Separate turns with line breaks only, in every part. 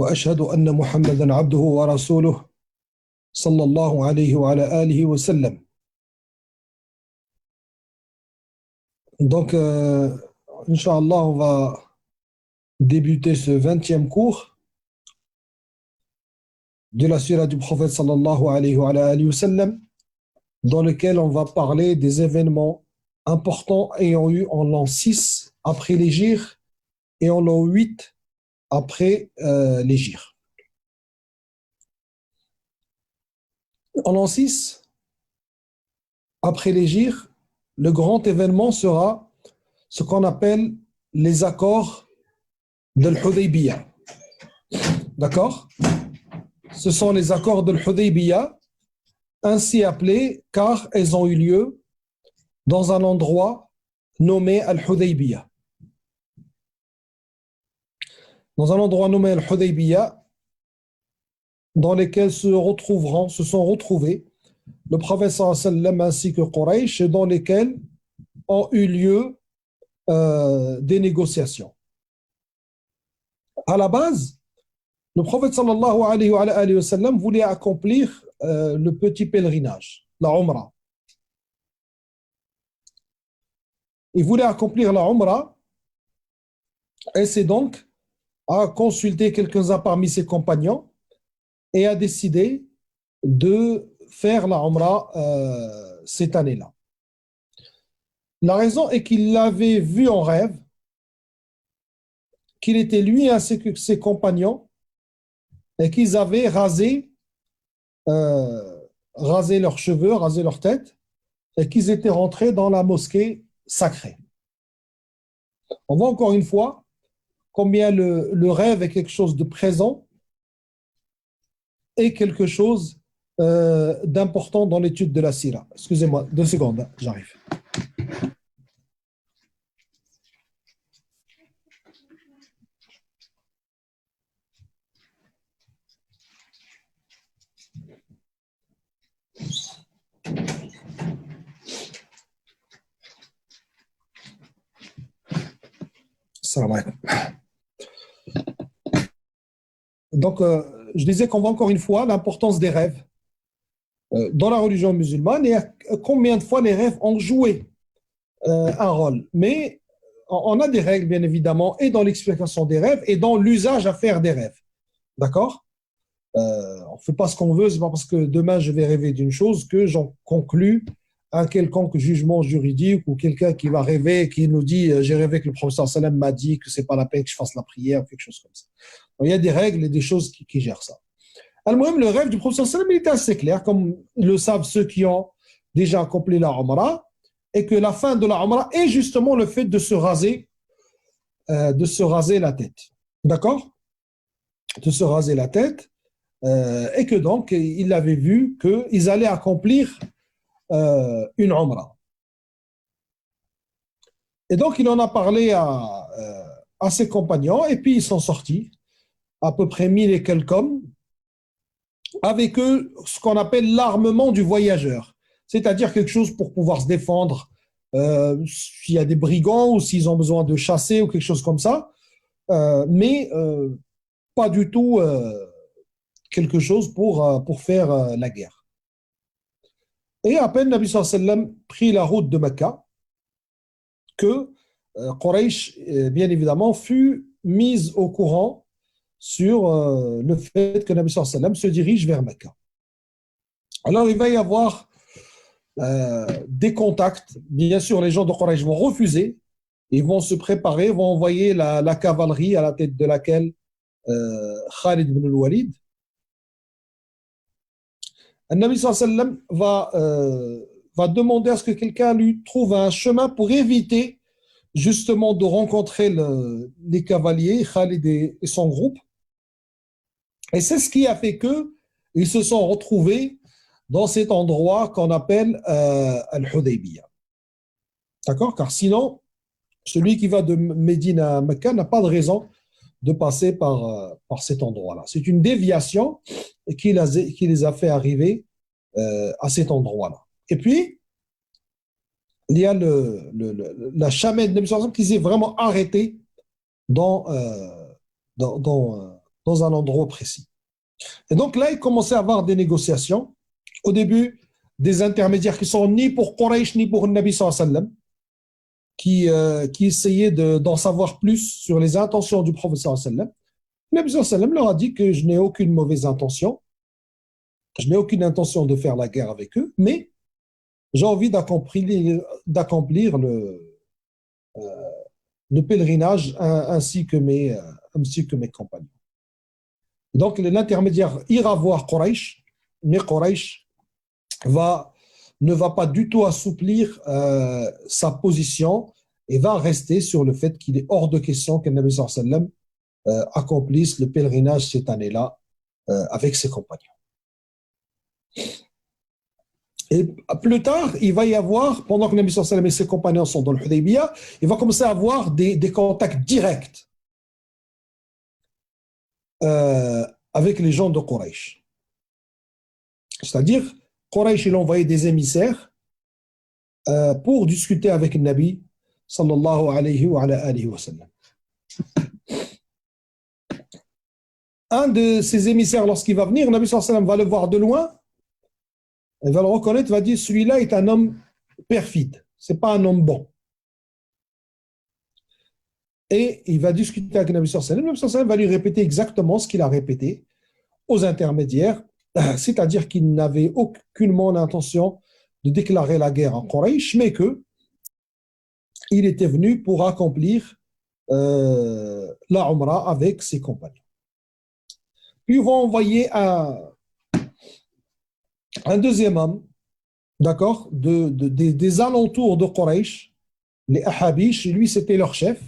وأشهد أن محمدا عبده ورسوله صلى الله عليه وعلى آله وسلم. Donc, Inch'Allah, on va débuter ce 20e cours de la sira du prophète sallallahu alayhi wa sallam, dans lequel on va parler des événements importants ayant eu en l'an 6 après l'hégire et en l'an 8 après l'hégire. En l'an 6, après l'hégire, le grand événement sera ce qu'on appelle les accords de l'Hudaybiyah. D'accord? Ce sont les accords de l'Hudaybiyah, ainsi appelés car elles ont eu lieu dans un endroit nommé Al-Hudaybiyah. Dans un endroit nommé Al-Hudaybiyah, dans lesquels se sont retrouvés le prophète sallallahu alayhi wa sallam ainsi que Quraysh, et dans lesquels ont eu lieu des négociations. À la base, le prophète sallallahu alayhi wa sallam voulait accomplir le petit pèlerinage, la Umrah. Il voulait accomplir la Umrah et c'est donc a consulté quelques-uns parmi ses compagnons et a décidé de faire la Umrah cette année-là. La raison est qu'il l'avait vu en rêve, qu'il était lui ainsi que ses compagnons et qu'ils avaient rasé leurs cheveux, rasé leur tête et qu'ils étaient rentrés dans la mosquée sacrée. On voit encore une fois combien le rêve est quelque chose de présent et quelque chose d'important dans l'étude de la sira. Excusez-moi, 2 secondes, j'arrive. Salam alaikum. Donc, je disais qu'on voit encore une fois l'importance des rêves dans la religion musulmane et combien de fois les rêves ont joué un rôle. Mais on a des règles, bien évidemment, et dans l'explication des rêves et dans l'usage à faire des rêves. D'accord? On ne fait pas ce qu'on veut, c'est pas parce que demain je vais rêver d'une chose que j'en conclus un quelconque jugement juridique ou quelqu'un qui va rêver, qui nous dit j'ai rêvé que le professeur Salem m'a dit que c'est pas la peine que je fasse la prière, quelque chose comme ça. Donc, il y a des règles et des choses qui gèrent ça. Alors, le rêve du professeur Salem était assez clair, comme le savent ceux qui ont déjà accompli la Umrah, et que la fin de la Umrah est justement le fait de se raser la tête. D'accord? De se raser la tête. Et que donc, il avait vu qu'ils allaient accomplir une Umrah. Et donc, il en a parlé à ses compagnons, et puis ils sont sortis, à peu près 1000 et quelques hommes, avec eux, ce qu'on appelle l'armement du voyageur, c'est-à-dire quelque chose pour pouvoir se défendre s'il y a des brigands ou s'ils ont besoin de chasser ou quelque chose comme ça, mais pas du tout quelque chose pour faire la guerre. Et à peine Nabi sallallahu alayhi wa sallam prit la route de Mecca, que Quraysh, bien évidemment, fut mise au courant sur le fait que Nabi sallallahu alayhi wa sallam se dirige vers Mecca. Alors il va y avoir des contacts. Bien sûr, les gens de Quraysh vont refuser, ils vont se préparer, vont envoyer la cavalerie à la tête de laquelle Khalid ibn al-Walid. Le Nabi sallallahu alayhi wa sallam va demander à ce que quelqu'un lui trouve un chemin pour éviter justement de rencontrer les cavaliers, Khalid et son groupe. Et c'est ce qui a fait qu'ils se sont retrouvés dans cet endroit qu'on appelle Al-Hudaybiyah. D'accord? Car sinon, celui qui va de Médine à Mecca n'a pas de raison de passer par cet endroit-là. C'est une déviation qui les a fait arriver à cet endroit-là. Et puis, il y a la chamelle de Nabi sallallahu alayhi wa sallam qui s'est vraiment arrêtée dans dans un endroit précis. Et donc là, il commençait à avoir des négociations. Au début, des intermédiaires qui sont ni pour Quraysh ni pour le Nabi sallallahu alayhi wa sallam, qui essayaient d'en savoir plus sur les intentions du prophète sallallahu alayhi wa sallam. Le Nabi sallallahu alayhi wa sallam leur a dit que je n'ai aucune mauvaise intention, je n'ai aucune intention de faire la guerre avec eux, mais j'ai envie d'accomplir le pèlerinage ainsi que mes compagnons. Donc l'intermédiaire ira voir Quraysh, mais Quraysh ne va pas du tout assouplir sa position et va rester sur le fait qu'il est hors de question que le Nabi sallallahu alayhi wa sallam accomplisse le pèlerinage cette année-là avec ses compagnons. Et plus tard, il va y avoir, pendant que le Nabi sallallahu alayhi wa sallam et ses compagnons sont dans le Hudaybiyah, il va commencer à avoir des contacts directs avec les gens de Quraysh. C'est-à-dire, Quraysh, il envoyait des émissaires pour discuter avec le Nabi sallallahu alayhi wa sallam. Un de ces émissaires, lorsqu'il va venir, le Nabi sallallahu alayhi wa sallam va le voir de loin, il va le reconnaître, va dire celui-là est un homme perfide, c'est pas un homme bon. Et il va discuter avec le Nabi sallallahu alayhi wa sallam. Le Nabi sallallahu alayhi wa sallam va lui répéter exactement ce qu'il a répété aux intermédiaires, c'est-à-dire qu'il n'avait aucunement l'intention de déclarer la guerre en Quraysh, mais qu'il était venu pour accomplir la Umrah avec ses compagnons. Puis ils vont envoyer un deuxième homme, d'accord, des alentours de Quraysh, les Ahabish, lui c'était leur chef.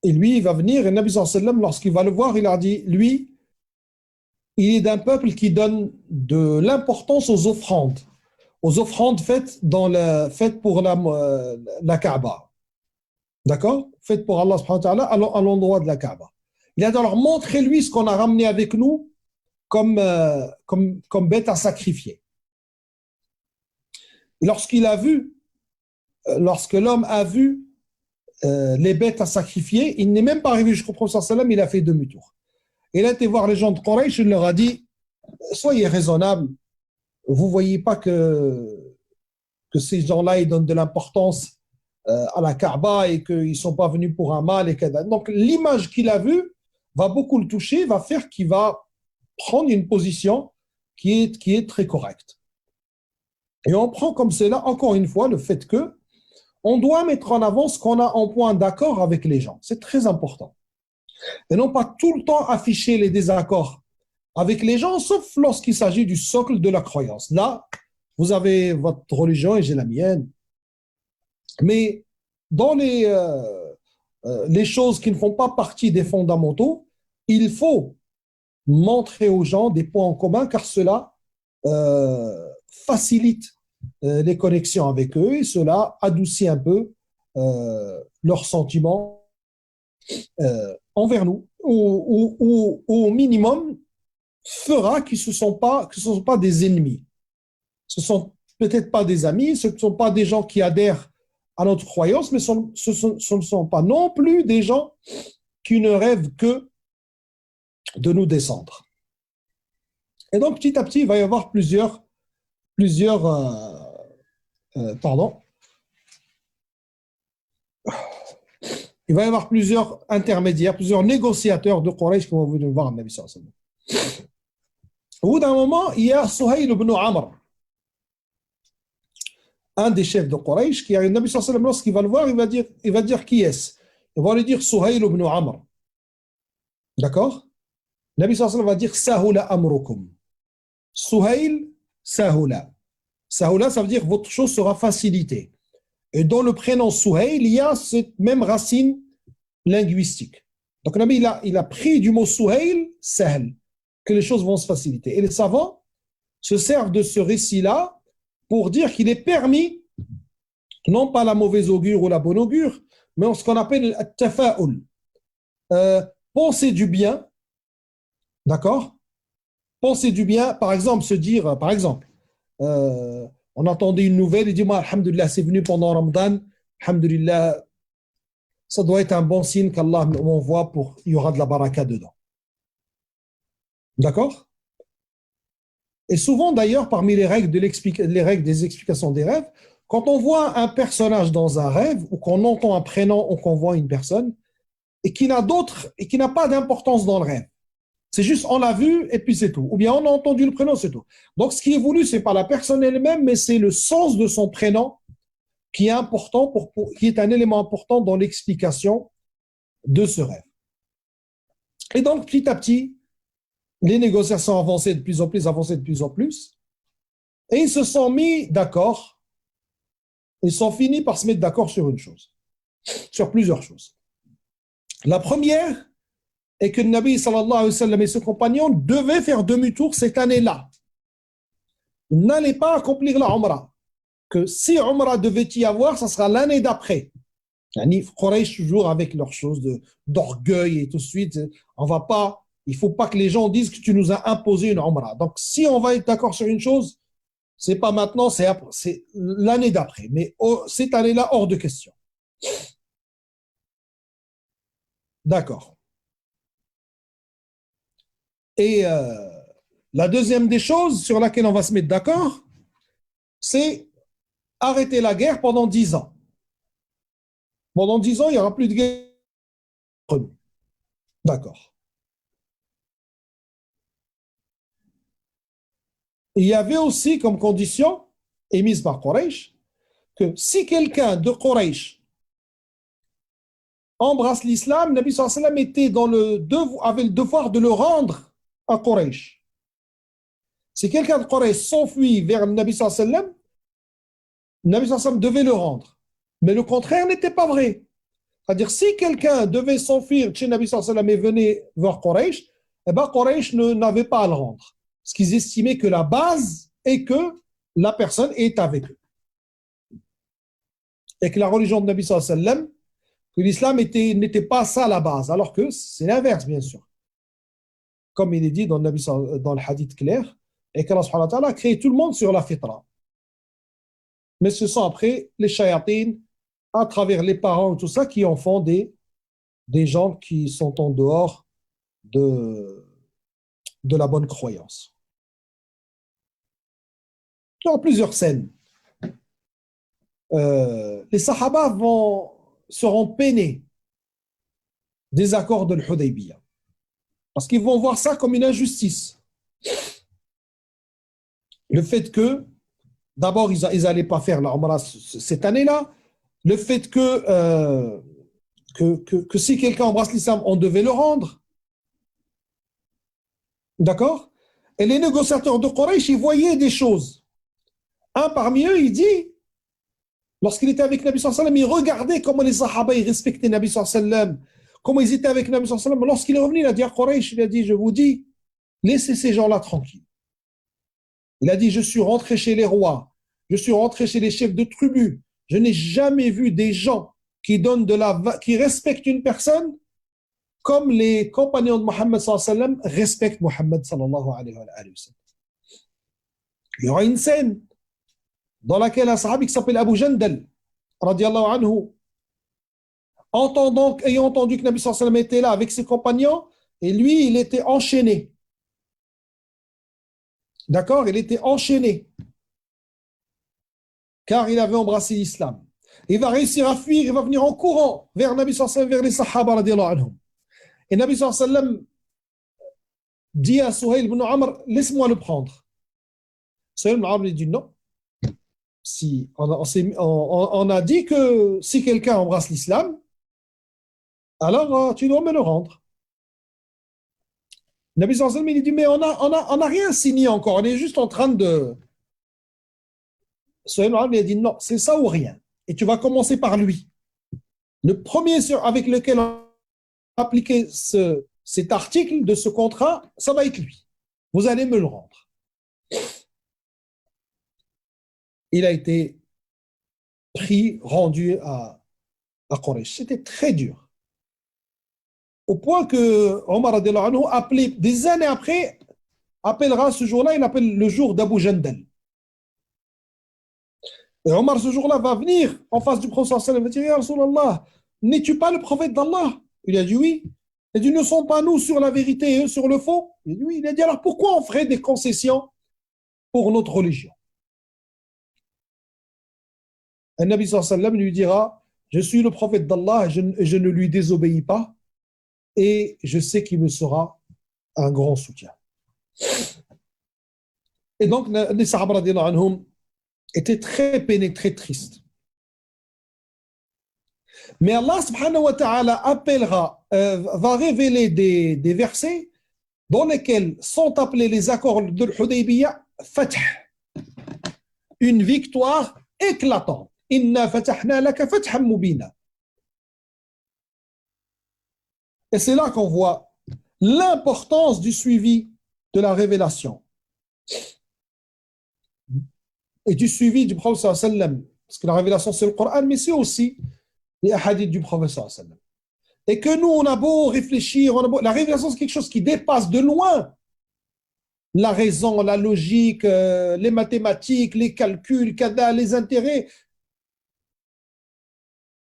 Et lui, il va venir, et le Nabi sallallahu alayhi wa sallam, lorsqu'il va le voir, il a dit, lui, il est d'un peuple qui donne de l'importance aux offrandes faites pour la Kaaba. D'accord? Faites pour Allah subhanahu wa ta'ala à l'endroit de la Kaaba. Il a dit, alors montrez-lui ce qu'on a ramené avec nous comme bête à sacrifier. Et lorsque l'homme a vu les bêtes à sacrifier, il n'est même pas arrivé jusqu'au prophète sallallahu alayhi wa sallam, il a fait demi-tour. Il a été voir les gens de Quraysh, il leur a dit, soyez raisonnables, vous ne voyez pas que ces gens-là, ils donnent de l'importance à la Kaaba et qu'ils ne sont pas venus pour un mal. Donc l'image qu'il a vue va beaucoup le toucher, va faire qu'il va prendre une position qui est très correcte. Et on prend comme cela, encore une fois, le fait que on doit mettre en avant ce qu'on a en point d'accord avec les gens. C'est très important. Et non pas tout le temps afficher les désaccords avec les gens, sauf lorsqu'il s'agit du socle de la croyance. Là, vous avez votre religion et j'ai la mienne. Mais dans les choses qui ne font pas partie des fondamentaux, il faut montrer aux gens des points en commun car cela facilite les connexions avec eux et cela adoucit un peu leurs sentiments envers nous ou au minimum fera qu'ils ne sont pas des ennemis. Ce ne sont peut-être pas des amis, ce ne sont pas des gens qui adhèrent à notre croyance, mais ce ne sont pas non plus des gens qui ne rêvent que de nous descendre. Et donc petit à petit, il va y avoir plusieurs il va y avoir plusieurs intermédiaires, plusieurs négociateurs de Quraysh qui vont venir voir le Nabi sallallahu alayhi wa sallam. Au bout d'un moment, il y a Suhayl ibn Amr, un des chefs de Quraysh, qui a le Nabi sallallahu alayhi wa sallam, lorsqu'il va le voir, il va dire qui est-ce? Il va lui dire Suhayl ibn Amr. D'accord? Le Nabi sallallahu alayhi wa sallam va dire Sahula amrukum. Suhayl, Sahula. Sahula, ça veut dire votre chose sera facilitée. Et dans le prénom Suhayl, il y a cette même racine linguistique. Donc, le Nabi, il a pris du mot Suhayl, Sahl, que les choses vont se faciliter. Et les savants se servent de ce récit-là pour dire qu'il est permis, non pas la mauvaise augure ou la bonne augure, mais ce qu'on appelle le tafa'ul. Penser du bien, d'accord? Penser du bien, par exemple, se dire, par exemple, on entendait une nouvelle, il dit, moi, alhamdulillah, c'est venu pendant Ramadan, alhamdulillah, ça doit être un bon signe qu'Allah m'envoie pour, il y aura de la baraka dedans. D'accord? Et souvent, d'ailleurs, parmi les règles, les règles des explications des rêves, quand on voit un personnage dans un rêve, ou qu'on entend un prénom, ou qu'on voit une personne, et qui n'a d'autre, et qui n'a pas d'importance dans le rêve, c'est juste on l'a vu et puis c'est tout. Ou bien on a entendu le prénom, c'est tout. Donc ce qui est voulu, c'est pas la personne elle-même, mais c'est le sens de son prénom qui est important qui est un élément important dans l'explication de ce rêve. Et donc petit à petit, les négociations avançaient de plus en plus, avançaient de plus en plus, et ils se sont mis d'accord. Ils sont finis par se mettre d'accord sur une chose, sur plusieurs choses. La première est que le Nabi sallallahu alayhi wa sallam et ses compagnons devaient faire demi-tour cette année-là. Ils n'allaient pas accomplir la Umrah. Que si Umrah devait y avoir, ça sera l'année d'après. Yani, Quraysh toujours avec leurs choses d'orgueil et tout de suite, on va pas, il faut pas que les gens disent que tu nous as imposé une Umrah. Donc si on va être d'accord sur une chose, c'est pas maintenant, c'est l'année d'après. Mais cette année-là, hors de question. D'accord. Et la deuxième des choses sur laquelle on va se mettre d'accord, c'est arrêter la guerre pendant 10 ans. Pendant 10 ans, il n'y aura plus de guerre. D'accord. Il y avait aussi comme condition, émise par Quraysh, que si quelqu'un de Quraysh embrasse l'islam, Nabi sallallahu alayhi wa sallam avait le devoir de le rendre à Quraysh. Si quelqu'un de Quraysh s'enfuit vers le Nabi sallallahu alayhi wa sallam, le Nabi sallallahu alayhi wa sallam devait le rendre. Mais le contraire n'était pas vrai. C'est-à-dire, si quelqu'un devait s'enfuir chez Nabi sallallahu alayhi wa sallam et venait vers Quraysh, eh ben Quraysh n'avait pas à le rendre. Parce qu'ils estimaient que la base est que la personne est avec eux. Et que la religion de Nabi sallallahu alayhi wa sallam, que l'islam n'était pas ça la base, alors que c'est l'inverse, bien sûr. Comme il est dit dans le hadith clair, et qu'Allah subhanahu wa ta'ala a créé tout le monde sur la fitra. Mais ce sont après les shayatines, à travers les parents et tout ça, qui en font des gens qui sont en dehors de la bonne croyance. Dans plusieurs scènes, les Sahaba seront peinés des accords de l'Hudaybiyah. Parce qu'ils vont voir ça comme une injustice. Le fait que, d'abord, ils n'allaient pas faire la Umrah cette année-là, le fait que si quelqu'un embrasse l'islam, on devait le rendre. D'accord? Et les négociateurs de Quraysh, ils voyaient des choses. Un parmi eux, il dit, lorsqu'il était avec Nabi sallallahu alayhi wa sallam, il regardait comment les Sahaba ils respectaient Nabi sallallahu alayhi wa sallam, comment ils étaient avec Nabi sallallahu alayhi wa sallam. Lorsqu'il est revenu, il a dit à Quraysh, il a dit, je vous dis, laissez ces gens-là tranquilles. Il a dit, je suis rentré chez les rois, je suis rentré chez les chefs de tribus. Je n'ai jamais vu des gens qui respectent une personne comme les compagnons de Mohammed sallallahu alayhi wa sallam respectent Mohammed sallallahu alayhi wa sallam. Il y aura une scène dans laquelle un sahabi qui s'appelle Abu Jandal, radiallahu anhu, ayant entendu que Nabi sallallahu alayhi wa sallam était là avec ses compagnons, et lui, il était enchaîné. D'accord? Il était enchaîné. Car il avait embrassé l'islam. Il va réussir à fuir, il va venir en courant vers Nabi sallallahu alayhi wa sallam, vers les sahaba, radiallahu anhum. Et Nabi sallallahu alayhi wa sallam dit à Suhail ibn Amr, laisse-moi le prendre. Suhail ibn Amr lui dit non. Si on a dit que si quelqu'un embrasse l'islam, alors tu dois me le rendre. Nabi sallallahu alayhi wa sallam il dit mais on a rien signé encore, on est juste en train de. Suhail ibn Amr lui a dit non, c'est ça ou rien. Et tu vas commencer par lui. Le premier avec lequel on va appliquer cet article de ce contrat, ça va être lui. Vous allez me le rendre. Il a été rendu à Quraysh. C'était très dur. Au point que Omar radiallahu anhu appelé des années après, appellera ce jour-là, il appelle le jour d'Abu Jandal. Et Omar ce jour-là va venir en face du prophète sallallahu alayhi wa sallam et va dire, Ya Rasulallah, n'es-tu pas le prophète d'Allah? Il a dit oui. Il a dit, ne sont pas nous sur la vérité et eux sur le faux? Il a dit oui. Il a dit, alors pourquoi on ferait des concessions pour notre religion? Un Nabi sallallahu alayhi wa sallam lui dira, je suis le prophète d'Allah et je ne lui désobéis pas et je sais qu'il me sera un grand soutien. Et donc, les Sahaba radiallahu anhum étaient très pénétrés, tristes. Mais Allah subhanahu wa ta'ala appellera, va révéler des versets dans lesquels sont appelés les accords de l'Hudaybiyah Fath, une victoire éclatante. Inna fatahna laka fathan mubina. Et c'est là qu'on voit l'importance du suivi de la révélation et du suivi du prophète sallallahu alayhi wa sallam. Parce que la révélation, c'est le Coran, mais c'est aussi les hadiths du prophète sallallahu alayhi wa sallam. Et que nous, on a beau réfléchir, la révélation, c'est quelque chose qui dépasse de loin la raison, la logique, les mathématiques, les calculs, les intérêts.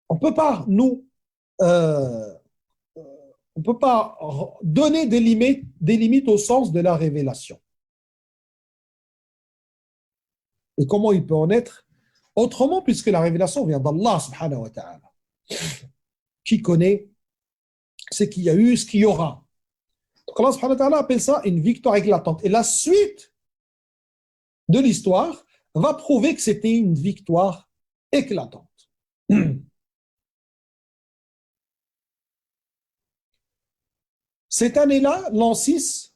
On ne peut pas, nous, on ne peut pas donner des limites au sens de la révélation. Et comment il peut en être autrement, puisque la révélation vient d'Allah subhanahu wa ta'ala, qui connaît ce qu'il y a eu, ce qu'il y aura. Donc Allah subhanahu wa ta'ala appelle ça une victoire éclatante. Et la suite de l'histoire va prouver que c'était une victoire éclatante. Cette année-là, l'an 6,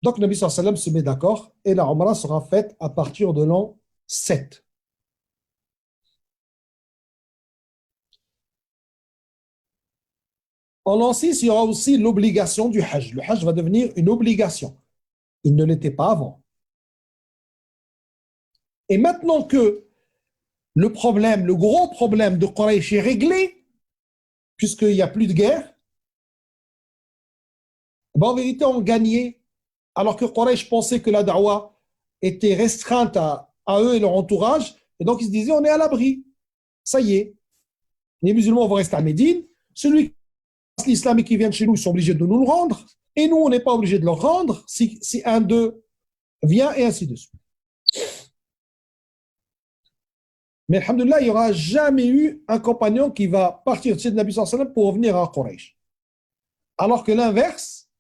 donc Nabi sallallahu alayhi wa sallam se met d'accord et la Umrah sera faite à partir de l'an 7. En l'an 6, il y aura aussi l'obligation du Hajj. Le Hajj va devenir une obligation. Il ne l'était pas avant. Et maintenant que le problème, le gros problème de Quraysh est réglé, puisqu'il n'y a plus de guerre, ben en vérité, on gagnait, alors que Quraysh pensait que la da'wah était restreinte à eux et leur entourage, et donc ils se disaient, on est à l'abri. Ça y est, les musulmans vont rester à Médine, celui qui passe l'islam et qui vient de chez nous, ils sont obligés de nous le rendre, et nous, on n'est pas obligé de leur rendre si un d'eux vient, et ainsi de suite. Mais alhamdoulilah, il n'y aura jamais eu un compagnon qui va partir de chez le Nabi sallallahu alayhi wa sallam pour revenir à Quraysh. Alors que l'inverse,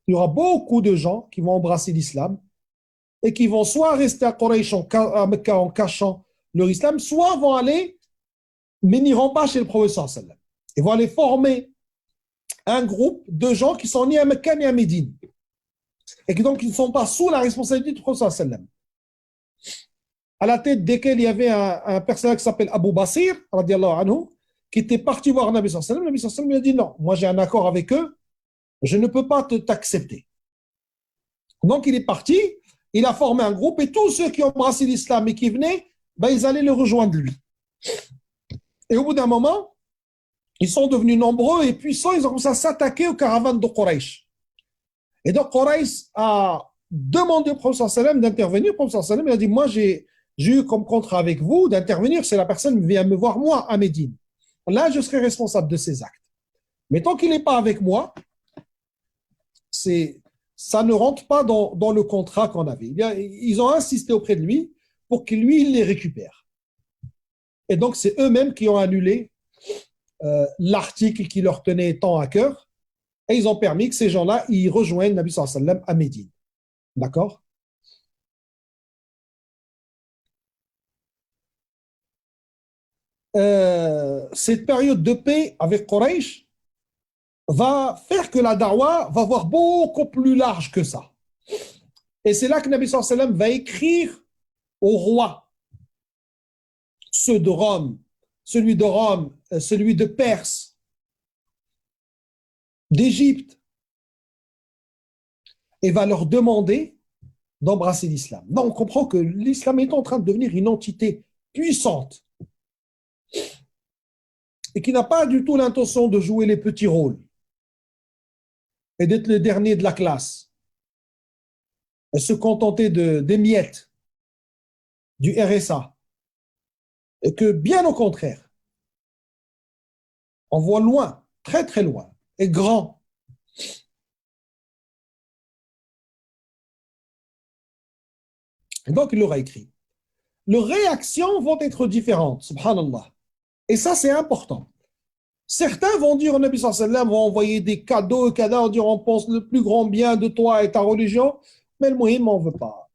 il y aura beaucoup de gens qui vont embrasser l'islam et qui vont soit rester à Quraysh à Mecca en cachant leur islam, soit vont aller, mais n'iront pas chez le prophète sallallahu alayhi wa sallam. Ils vont aller former un groupe de gens qui sont ni à Mecca ni à Médine et qui donc ne sont pas sous la responsabilité du prophète sallallahu alayhi wa sallam. À la tête desquels il y avait un personnage qui s'appelle Abu Basir, radiallahu anhu, qui était parti voir Nabi sallallahu alayhi wa sallam. Nabi sallallahu alayhi wa sallam lui a dit non, moi j'ai un accord avec eux, je ne peux pas t'accepter. Donc il est parti, il a formé un groupe et tous ceux qui ont embrassé l'islam et qui venaient, ben, ils allaient le rejoindre lui. Et au bout d'un moment, ils sont devenus nombreux et puissants, ils ont commencé à s'attaquer aux caravanes de Quraysh. Et donc Quraysh a demandé au prophète sallallahu alayhi wa sallam d'intervenir. Le prophète sallallahu alayhi wa sallam a dit moi j'ai eu comme contrat avec vous d'intervenir si la personne vient me voir moi à Médine. Là, je serai responsable de ses actes. Mais tant qu'il n'est pas avec moi, ça ne rentre pas dans le contrat qu'on avait. Ils ont insisté auprès de lui pour que lui, il les récupère. Et donc, c'est eux-mêmes qui ont annulé l'article qui leur tenait tant à cœur et ils ont permis que ces gens-là, ils rejoignent Nabi sallallahu alayhi wa sallam à Médine. D'accord? Cette période de paix avec Quraysh va faire que la da'wah va voir beaucoup plus large que ça. Et c'est là que Nabi sallallahu alayhi wa sallam va écrire au roi, ceux de Rome, celui de Rome, celui de Perse, d'Égypte, et va leur demander d'embrasser l'islam. Donc on comprend que l'islam est en train de devenir une entité puissante et qui n'a pas du tout l'intention de jouer les petits rôles et d'être le dernier de la classe, et se contenter des miettes du RSA, et que bien au contraire, On voit loin, très très loin, et grand. Et donc, il leur a écrit. Leurs réactions vont être différentes, subhanallah. Et ça, c'est important. Certains vont dire au Nabi sallallahu alayhi wa sallam, vont envoyer des cadeaux, en dire on pense le plus grand bien de toi et ta religion, mais le muhim, on ne veut pas.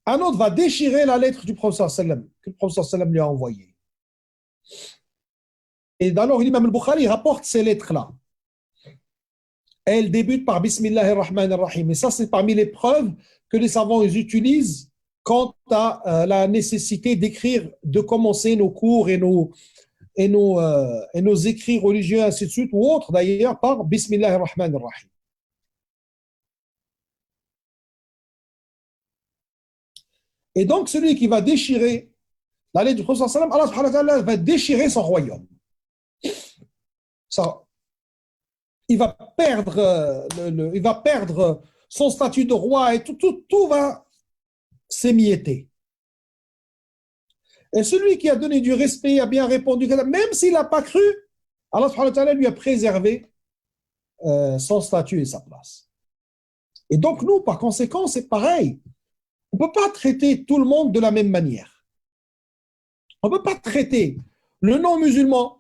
Un autre va déchirer la lettre du prophète sallallahu alayhi wa sallam, que le prophète sallallahu alayhi wa sallam lui a envoyée. Et alors, l'imam al-Bukhari rapporte ces lettres-là. Elle débute par Bismillahir Rahmanir Rahim. Et ça, c'est parmi les preuves que les savants utilisent quant à la nécessité d'écrire, de commencer nos cours et nos écrits religieux, ainsi de suite, ou autres d'ailleurs, par Bismillahir Rahmanir Rahim. Et donc, celui qui va déchirer la lettre du prophète sallam, Allah subhanahu wa ta'ala va déchirer son royaume. Ça, il va perdre, il va perdre son statut de roi et tout va s'émietter. Et celui qui a donné du respect, a bien répondu, même s'il n'a pas cru, Allah subhanahu wa ta'ala lui a préservé son statut et sa place. Et donc nous, par conséquent, c'est pareil. On ne peut pas traiter tout le monde de la même manière. On ne peut pas traiter le non-musulman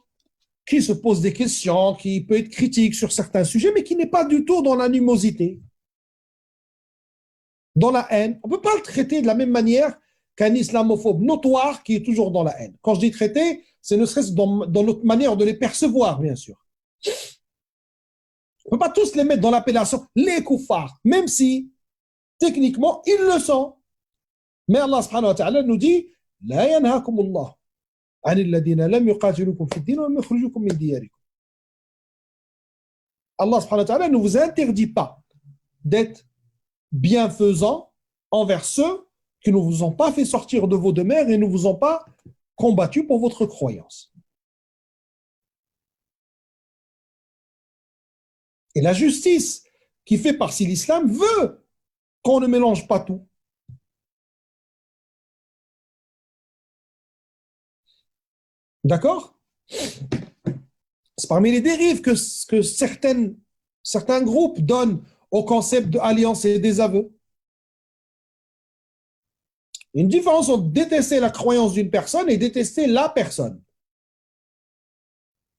qui se pose des questions, qui peut être critique sur certains sujets, mais qui n'est pas du tout dans l'animosité, dans la haine. On ne peut pas le traiter de la même manière qu'un islamophobe notoire qui est toujours dans la haine. Quand je dis traiter, c'est ne serait-ce dans notre manière de les percevoir, bien sûr. On ne peut pas tous les mettre dans l'appellation les koufars, même si, techniquement, ils le sont. Mais Allah subhanahu wa ta'ala nous dit « La yanhakumullah عن الذين لم يقاتلوكم في الدين ولم يخرجوكم من دياركم. » Allah subhanahu wa ta'ala ne vous interdit pas d'être bienfaisant envers ceux qui ne vous ont pas fait sortir de vos demeures et ne vous ont pas combattu pour votre croyance. Et la justice qui fait partie de l'islam veut qu'on ne mélange pas tout. D'accord? C'est parmi les dérives que certains groupes donnent au concept d'alliance et des aveux. Une différence entre détester la croyance d'une personne et détester la personne.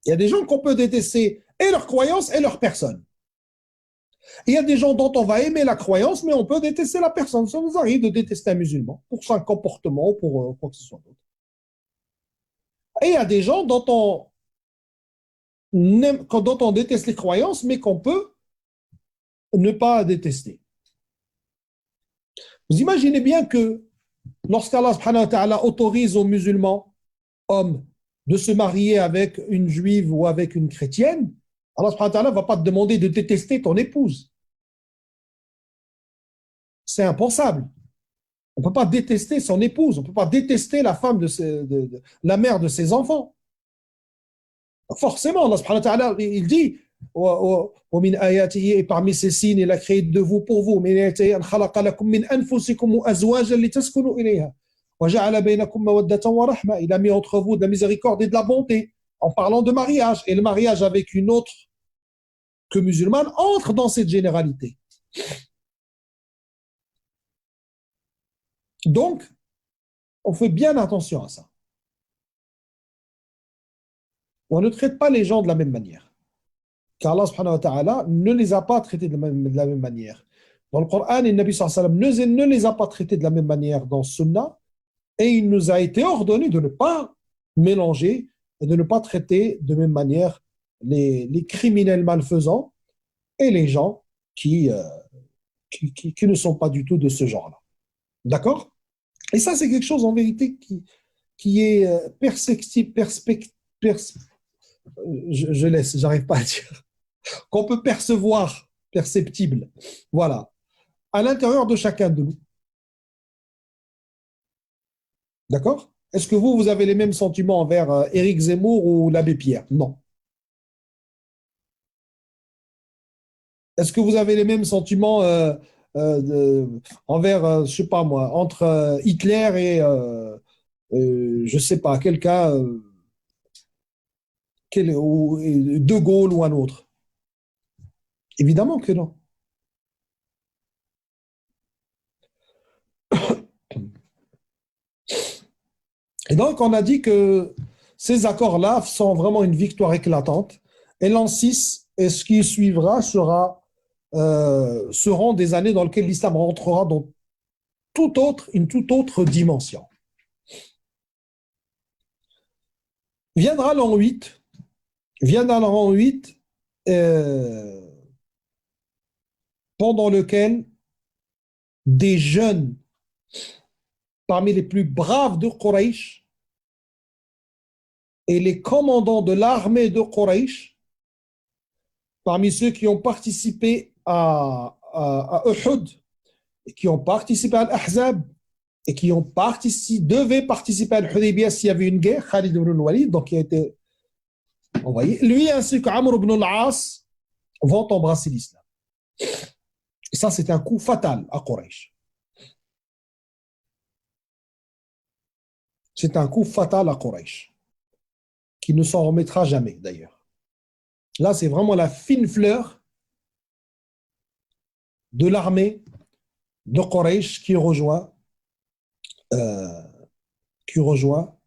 Il y a des gens qu'on peut détester et leur croyance et leur personne. Et il y a des gens dont on va aimer la croyance, mais on peut détester la personne. Ça nous arrive de détester un musulman pour son comportement ou pour quoi que ce soit d'autre. Et il y a des gens dont on déteste les croyances, mais qu'on peut ne pas détester. Vous imaginez bien que lorsqu'Allah subhanahu wa ta'ala autorise aux musulmans, hommes, de se marier avec une juive ou avec une chrétienne, Allah subhanahu wa ta'ala ne va pas te demander de détester ton épouse. C'est impensable. On ne peut pas détester son épouse, on ne peut pas détester la femme la mère de ses enfants. Forcément, Allah subhanahu wa ta'ala, il dit ومن آياته et parmi ces signes, il a créé de vous pour vous من آياته أن خلق لكم من أنفسكم أزواجا لتسكنوا إليها وجعل بينكم مودة ورحمة. Il a mis entre vous de la miséricorde et de la bonté en parlant de mariage. Et le mariage avec une autre que musulmane entre dans cette généralité. Donc, on fait bien attention à ça. On ne traite pas les gens de la même manière. Car Allah subhanahu wa ta'ala ne les a pas traités de la même manière. Dans le Coran, le Nabi sallallahu alayhi wa sallam ne les a pas traités de la même manière dans Sunna, et il nous a été ordonné de ne pas mélanger et de ne pas traiter de même manière les criminels malfaisants et les gens qui ne sont pas du tout de ce genre-là. D'accord? Et ça, c'est quelque chose en vérité qui est je laisse, j'arrive pas à dire, qu'on peut percevoir, perceptible, voilà, à l'intérieur de chacun de nous. D'accord? Est-ce que vous avez les mêmes sentiments envers Éric Zemmour ou l'abbé Pierre? Non. Est-ce que vous avez les mêmes sentiments envers, je sais pas moi, entre Hitler et, je sais pas, quelqu'un ou De Gaulle ou un autre? Évidemment que non. Et donc, on a dit que ces accords-là sont vraiment une victoire éclatante. Et l'an 6 et ce qui suivra seront des années dans lesquelles l'islam rentrera dans une toute autre dimension. Viendra l'an 8, viendra l'an 8 euh, pendant lequel des jeunes parmi les plus braves de Quraysh et les commandants de l'armée de Quraysh, parmi ceux qui ont participé à Uhud, et qui ont participé à l'Ahzab, et qui devaient participer à l'Hudaybiyah s'il y avait une guerre, Khalid ibn al-Walid, donc qui a été envoyé, lui ainsi qu'Amr ibn al-As vont embrasser l'islam. Et ça, c'est un coup fatal à Quraysh. C'est un coup fatal à Quraysh, qui ne s'en remettra jamais d'ailleurs. Là, c'est vraiment la fine fleur de l'armée de Quraysh euh, qui rejoint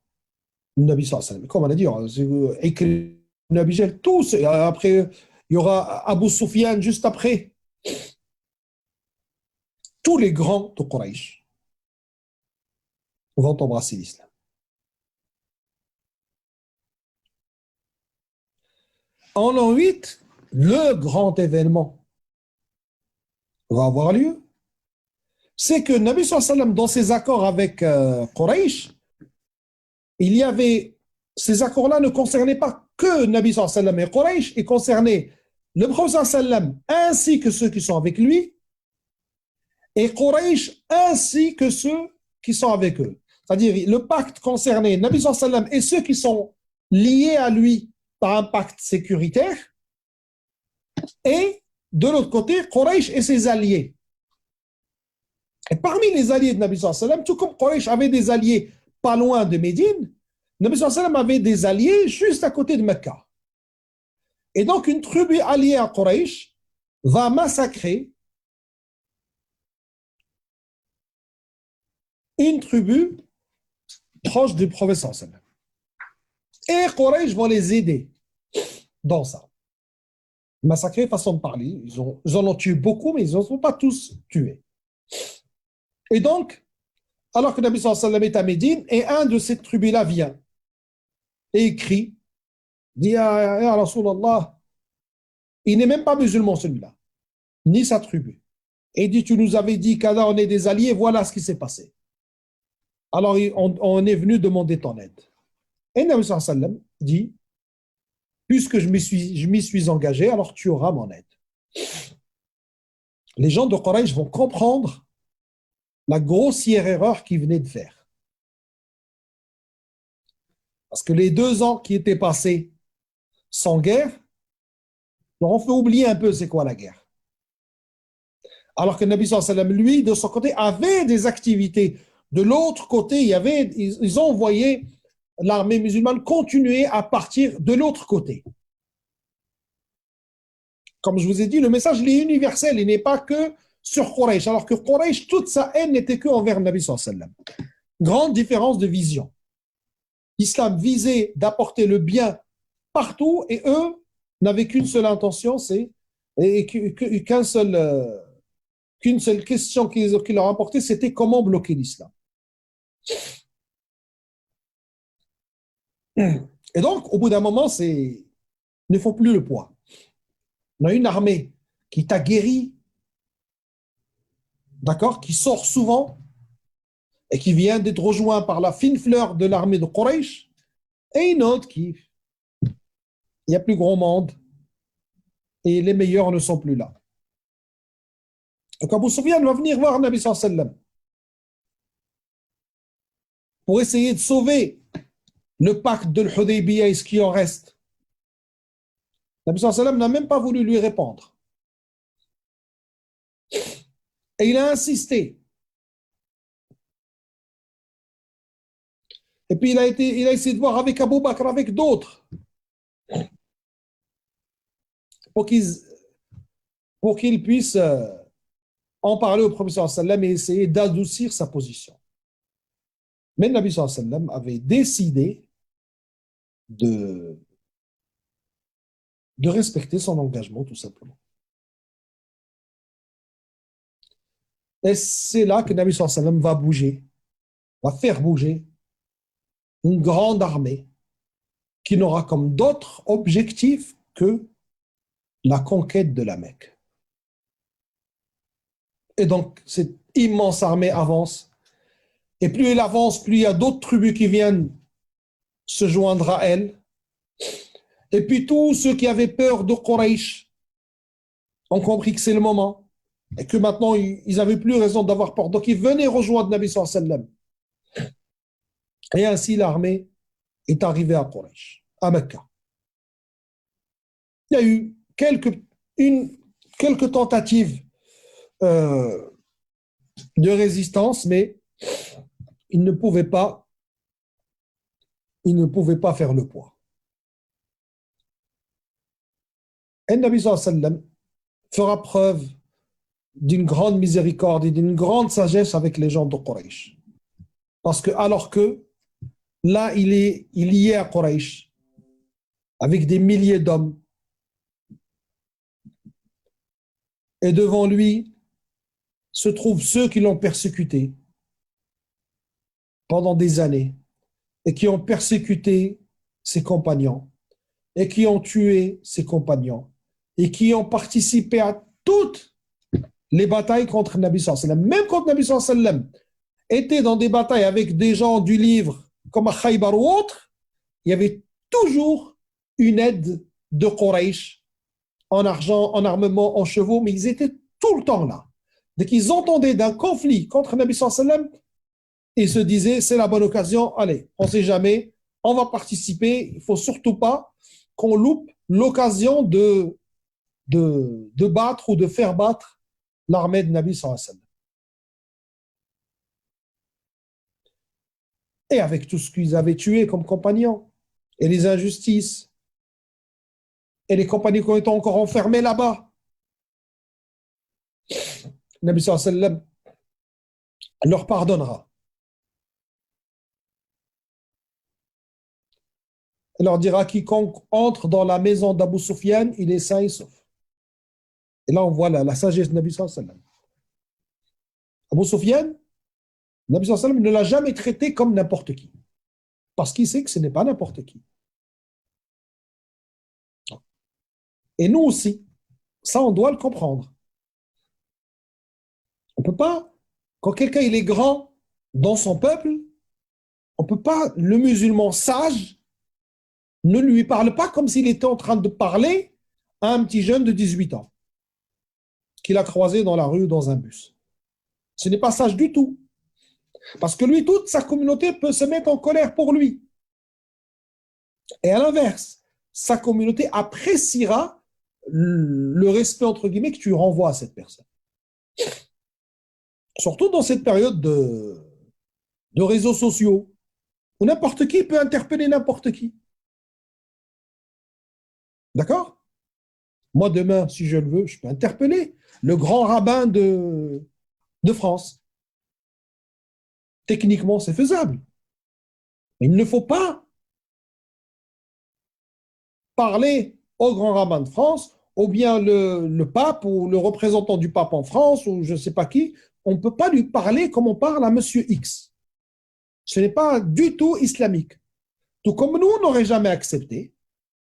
le Nabi sallallahu alayhi wa sallam. Comme on a dit, écrit le Nabi Jal, tous. Après, il y aura Abu Sufyan juste après. Tous les grands de Quraysh vont embrasser l'islam. En l'an 8, le grand événement va avoir lieu. C'est que Nabi sallallahu alayhi wa sallam, dans ses accords avec Quraysh, il y avait, ces accords-là ne concernaient pas que Nabi sallallahu alayhi wa sallam et Quraysh, ils concernaient le prophète sallallahu alayhi wa sallam ainsi que ceux qui sont avec lui, et Quraysh ainsi que ceux qui sont avec eux. C'est-à-dire, le pacte concernait Nabi sallallahu alayhi wa sallam et ceux qui sont liés à lui par un pacte sécuritaire, et de l'autre côté, Quraysh et ses alliés. Et parmi les alliés de Nabi sallallahu alayhi wa sallam, tout comme Quraysh avait des alliés pas loin de Médine, Nabi sallallahu alayhi wa sallam avait des alliés juste à côté de Mecca. Et donc, une tribu alliée à Quraysh va massacrer une tribu proche du prophète sallallahu alayhi wa sallam. Et Quraysh vont les aider dans ça. Massacrer, façon de parler. Ils en ont tué beaucoup, mais ils ne sont pas tous tués. Et donc, alors que Nabi sallallahu alayhi wa sallam est à Médine, et un de ces tribus-là vient et il crie, dit Ya Rasulallah, il n'est même pas musulman celui-là, ni sa tribu. Et il dit, tu nous avais dit qu'Allah on est des alliés, voilà ce qui s'est passé. Alors on est venu demander ton aide. Et Nabi sallallahu alayhi wa sallam dit, puisque je m'y suis engagé, alors tu auras mon aide. Les gens de Quraysh vont comprendre la grossière erreur qu'ils venaient de faire. Parce que les 2 ans qui étaient passés sans guerre, leur ont fait oublier un peu c'est quoi la guerre. Alors que Nabi sallallahu alayhi wa sallam, lui, de son côté, avait des activités. De l'autre côté, ils ont envoyé l'armée musulmane continuer à partir de l'autre côté. Comme je vous ai dit, le message il est universel, il n'est pas que sur Quraysh, alors que Quraysh, toute sa haine n'était que envers Nabi sallallahu alayhi wa sallam. Grande différence de vision. L'islam visait d'apporter le bien partout et eux n'avaient qu'une seule intention, qu'une seule question qui leur importait, c'était comment bloquer l'islam. Et donc, au bout d'un moment, il ne faut plus le poids. On a une armée qui t'a guéri, d'accord, qui sort souvent et qui vient d'être rejoint par la fine fleur de l'armée de Quraysh, et une autre il y a plus grand monde et les meilleurs ne sont plus là. Donc Abu Sufyan va venir voir Nabi sallallahu alayhi wa sallam pour essayer de sauver le pacte de l'Hudaybiyah et ce qui en reste. Nabi sallallahu alayhi wa sallam n'a même pas voulu lui répondre. Et il a insisté. Et puis il a essayé de voir avec Abu Bakr, avec d'autres. pour qu'ils pour qu'il puisse en parler au prophète sallam et essayer d'adoucir sa position. Mais le Nabi sallam avait décidé de, de respecter son engagement, tout simplement. Et c'est là que le Nabi sallam va bouger, va faire bouger une grande armée qui n'aura comme d'autres objectifs que la conquête de la Mecque. Et donc, cette immense armée avance. Et plus elle avance, plus il y a d'autres tribus qui viennent se joindre à elle. Et puis tous ceux qui avaient peur de Quraysh ont compris que c'est le moment. Et que maintenant, ils n'avaient plus raison d'avoir peur. Donc, ils venaient rejoindre Nabi sallallahu alayhi wa sallam. Et ainsi, l'armée est arrivée à Quraysh, à Mecca. Il y a eu quelques tentatives de résistance, mais ils ne pouvaient pas faire le poids. Et Nabi sallallahu alayhi wa sallam fera preuve d'une grande miséricorde et d'une grande sagesse avec les gens de Quraysh. Parce que, alors que là, il y est à Quraysh, avec des milliers d'hommes, et devant lui se trouvent ceux qui l'ont persécuté pendant des années, et qui ont persécuté ses compagnons, et qui ont tué ses compagnons, et qui ont participé à toutes les batailles contre Nabi sallallahu alayhi wa sallam. Même quand Nabi sallallahu alayhi wa sallam était dans des batailles avec des gens du livre, comme à Khaybar ou autre, il y avait toujours une aide de Quraysh en argent, en armement, en chevaux, mais ils étaient tout le temps là. Dès qu'ils entendaient d'un conflit contre Nabi sallallahu alayhi wa sallam, ils se disaient, c'est la bonne occasion, allez, on ne sait jamais, on va participer, il ne faut surtout pas qu'on loupe l'occasion de battre ou de faire battre l'armée de Nabi sallallahu alayhi wa sallam. Et avec tout ce qu'ils avaient tué comme compagnons, et les injustices, et les compagnons qui ont été encore enfermés là-bas, Nabi sallallahu alayhi wa sallam leur pardonnera. Il leur dira, quiconque entre dans la maison d'Abu Sufyan, il est sain et sauf. Et là, on voit la sagesse de Nabi sallallahu alayhi wa sallam. Abu Sufyan, Nabi sallallahu alayhi wa sallam ne l'a jamais traité comme n'importe qui. Parce qu'il sait que ce n'est pas n'importe qui. Et nous aussi, ça, on doit le comprendre. On ne peut pas, quand quelqu'un il est grand dans son peuple, on ne peut pas, le musulman sage, ne lui parle pas comme s'il était en train de parler à un petit jeune de 18 ans qu'il a croisé dans la rue ou dans un bus. Ce n'est pas sage du tout. Parce que lui, toute sa communauté peut se mettre en colère pour lui. Et à l'inverse, sa communauté appréciera le respect, entre guillemets, que tu renvoies à cette personne. Surtout dans cette période de réseaux sociaux, où n'importe qui peut interpeller n'importe qui. D'accord? Moi, demain, si je le veux, je peux interpeller le grand rabbin de France. Techniquement, c'est faisable. Mais il ne faut pas parler au grand rabbin de France, ou bien le pape, ou le représentant du pape en France, ou je ne sais pas qui. On ne peut pas lui parler comme on parle à monsieur X. Ce n'est pas du tout islamique. Tout comme nous, on n'aurait jamais accepté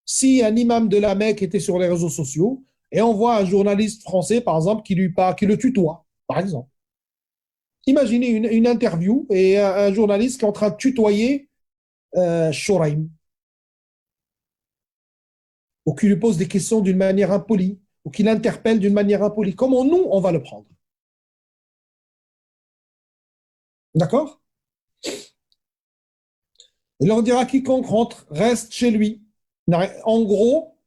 si un imam de la Mecque était sur les réseaux sociaux et on voit un journaliste français, par exemple, qui le tutoie, par exemple. Imaginez une interview et un journaliste qui est en train de tutoyer Shoraim, ou qui lui pose des questions d'une manière impolie, ou qui l'interpelle d'une manière impolie. Comment nous, on va le prendre? D'accord? Il leur dira, quiconque rentre, reste chez lui. En gros,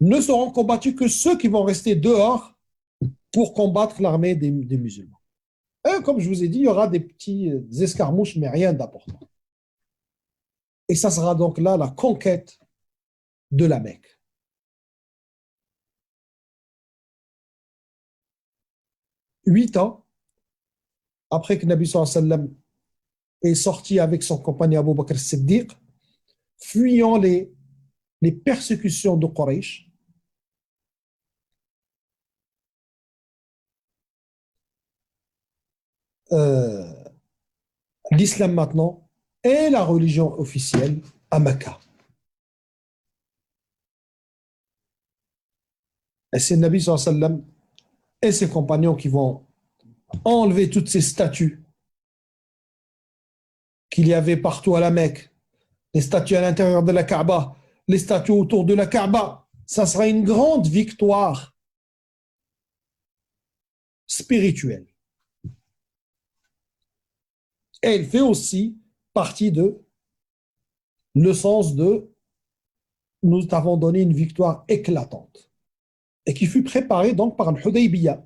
ne seront combattus que ceux qui vont rester dehors pour combattre l'armée des musulmans. Et comme je vous ai dit, il y aura des petits escarmouches, mais rien d'important. Et ça sera donc là la conquête de la Mecque. 8 ans après que Nabi sallallahu alayhi wa sallam est sorti avec son compagnon Abu Bakr Siddiq, fuyant les persécutions de Quraysh, euh, l'islam maintenant est la religion officielle à Mecca. Et c'est Nabi sallallahu alayhi wa sallam et ses compagnons qui vont enlever toutes ces statues qu'il y avait partout à la Mecque, les statues à l'intérieur de la Kaaba, les statues autour de la Kaaba. Ça sera une grande victoire spirituelle. Et elle fait aussi partie de le sens de nous t'avons donné une victoire éclatante et qui fut préparée donc par le Hudaybiyah.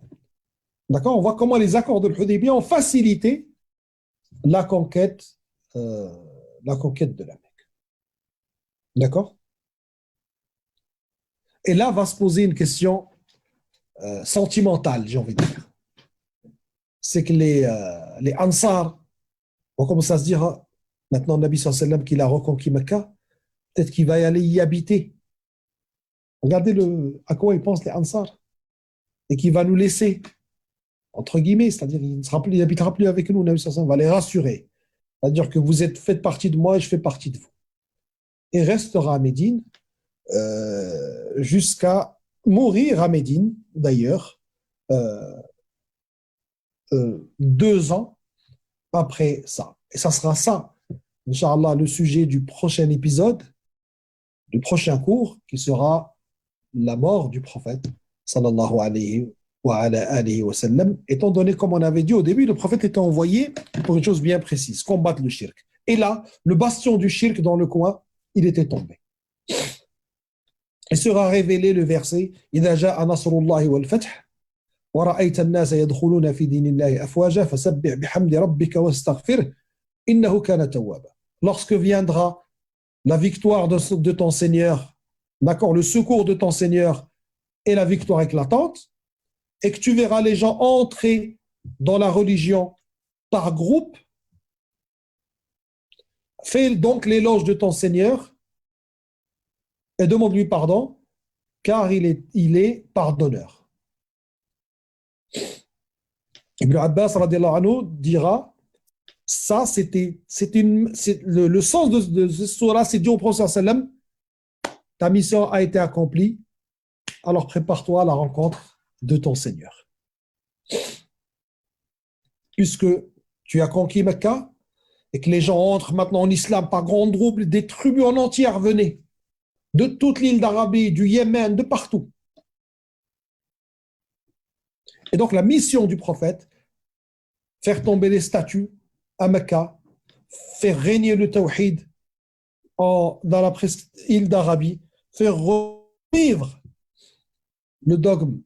D'accord. On voit comment les accords de l'Hudaybiyah ont facilité la conquête, euh, la conquête de la Mecque. D'accord. Et là va se poser une question sentimentale, j'ai envie de dire. C'est que les Ansar vont commencer à se dire, ah, maintenant Nabi sallallahu alayhi wa sallam qu'il a reconquis Mecca, peut-être qu'il va y aller y habiter. Regardez à quoi ils pensent les Ansar. Et qu'il va nous laisser, entre guillemets, c'est-à-dire il n'habitera plus avec nous, Nabi sallallahu alayhi wa sallam va les rassurer. C'est-à-dire que faites partie de moi et je fais partie de vous. Et restera à Médine jusqu'à mourir à Médine, d'ailleurs, euh, 2 ans après ça. Et ça sera ça, Inch'Allah, le sujet du prochain épisode, du prochain cours, qui sera la mort du prophète, sallallahu alayhi wa sallam, étant donné, comme on avait dit au début, le prophète était envoyé pour une chose bien précise, combattre le shirk. Et là, le bastion du shirk dans le coin, il était tombé. Et sera révélé le verset إذا جاء نصر الله والفتح ورأيت الناس يدخلون في دين الله أفواجا فسبح بحمد ربك واستغفره إنه كان توابا. Lorsque viendra la victoire de ton Seigneur, d'accord, le secours de ton Seigneur et la victoire éclatante, et que tu verras les gens entrer dans la religion par groupe, fais donc l'éloge de ton Seigneur et demande-lui pardon, car il est pardonneur. Ibn Abbas radiallahu anhu dira, ça le sens de ce surah, c'est dit au prophète sallam, ta mission a été accomplie, alors prépare-toi à la rencontre de ton Seigneur. Puisque tu as conquis Mecca et que les gens entrent maintenant en islam par grand groupe, des tribus en entière venaient de toute l'île d'Arabie, du Yémen, de partout. Et donc la mission du prophète, faire tomber les statues à Mecca, faire régner le tawhid dans la île d'Arabie, faire revivre le dogme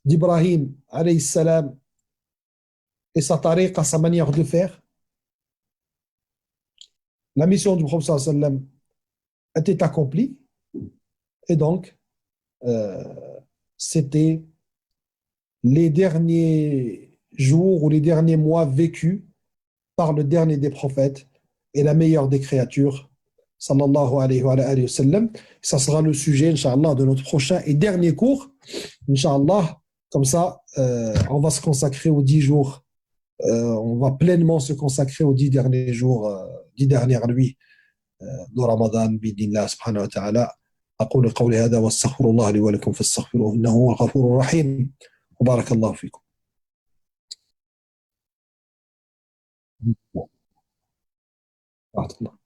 d'Ibrahim alayhi salam et sa tariqa, sa manière de faire. La mission du prophète sallallahu alayhi wa sallam était accomplie et donc c'était les derniers jours ou les derniers mois vécus par le dernier des prophètes et la meilleure des créatures, sallallahu alayhi wa sallam. Ça sera le sujet, Inch'Allah, de notre prochain et dernier cours, Inch'Allah. Comme ça, on va se consacrer aux 10 jours, on va pleinement se consacrer aux 10 derniers jours, 10 dernières nuits de Ramadan, bidnillah subhanahu wa ta'ala. أقول قولي هذا واستغفر الله لي ولكم فاستغفروه إنه هو الغفور الرحيم وبارك الله فيكم. بارك الله.